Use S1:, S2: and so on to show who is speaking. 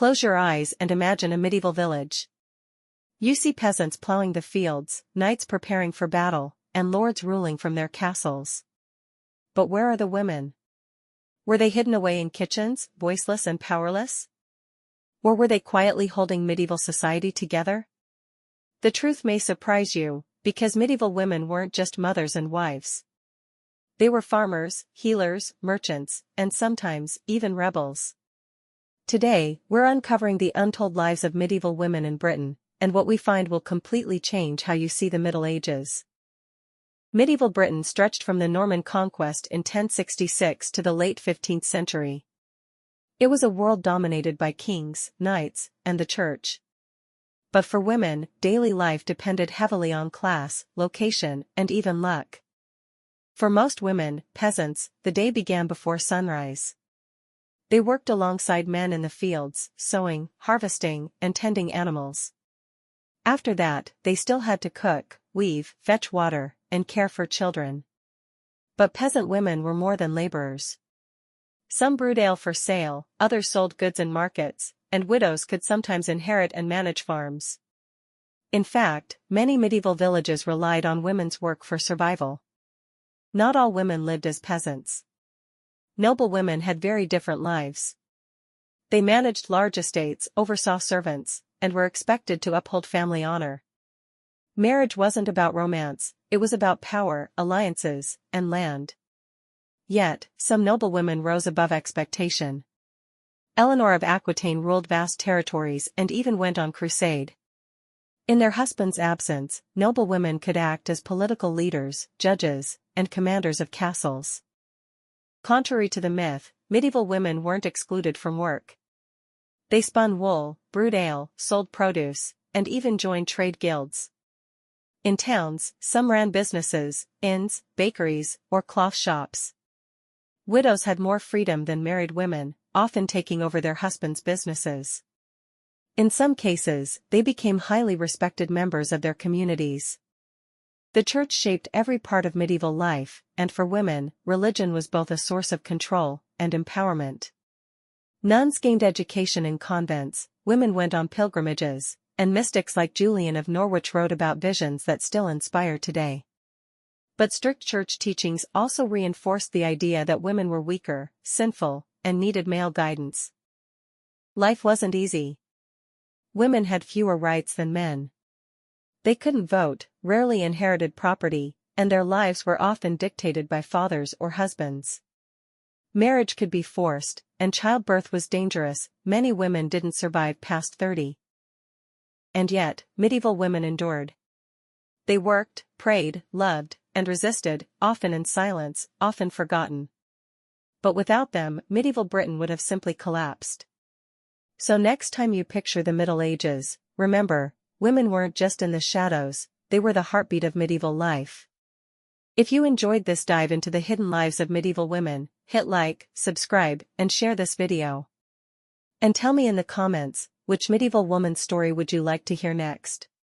S1: Close your eyes and imagine a medieval village. You see peasants plowing the fields, knights preparing for battle, and lords ruling from their castles. But where are the women? Were they hidden away in kitchens, voiceless and powerless? Or were they quietly holding medieval society together? The truth may surprise you, because medieval women weren't just mothers and wives. They were farmers, healers, merchants, and sometimes, even rebels. Today, we're uncovering the untold lives of medieval women in Britain, and what we find will completely change how you see the Middle Ages. Medieval Britain stretched from the Norman conquest in 1066 to the late 15th century. It was a world dominated by kings, knights, and the church. But for women, daily life depended heavily on class, location, and even luck. For most women, peasants, the day began before sunrise. They worked alongside men in the fields, sowing, harvesting, and tending animals. After that, they still had to cook, weave, fetch water, and care for children. But peasant women were more than laborers. Some brewed ale for sale, others sold goods in markets, and widows could sometimes inherit and manage farms. In fact, many medieval villages relied on women's work for survival. Not all women lived as peasants. Noble women had very different lives. They managed large estates, oversaw servants, and were expected to uphold family honor. Marriage wasn't about romance, it was about power, alliances, and land. Yet, some noble women rose above expectation. Eleanor of Aquitaine ruled vast territories and even went on crusade. In their husband's absence, noble women could act as political leaders, judges, and commanders of castles. Contrary to the myth, medieval women weren't excluded from work. They spun wool, brewed ale, sold produce, and even joined trade guilds. In towns, some ran businesses, inns, bakeries, or cloth shops. Widows had more freedom than married women, often taking over their husbands' businesses. In some cases, they became highly respected members of their communities. The church shaped every part of medieval life, and for women, religion was both a source of control and empowerment. Nuns gained education in convents, women went on pilgrimages, and mystics like Julian of Norwich wrote about visions that still inspire today. But strict church teachings also reinforced the idea that women were weaker, sinful, and needed male guidance. Life wasn't easy. Women had fewer rights than men. They couldn't vote, rarely inherited property, and their lives were often dictated by fathers or husbands. Marriage could be forced, and childbirth was dangerous. Many women didn't survive past 30. And yet, medieval women endured. They worked, prayed, loved, and resisted, often in silence, often forgotten. But without them, medieval Britain would have simply collapsed. So next time you picture the Middle Ages, remember, women weren't just in the shadows, they were the heartbeat of medieval life. If you enjoyed this dive into the hidden lives of medieval women, hit like, subscribe, and share this video. And tell me in the comments, which medieval woman's story would you like to hear next?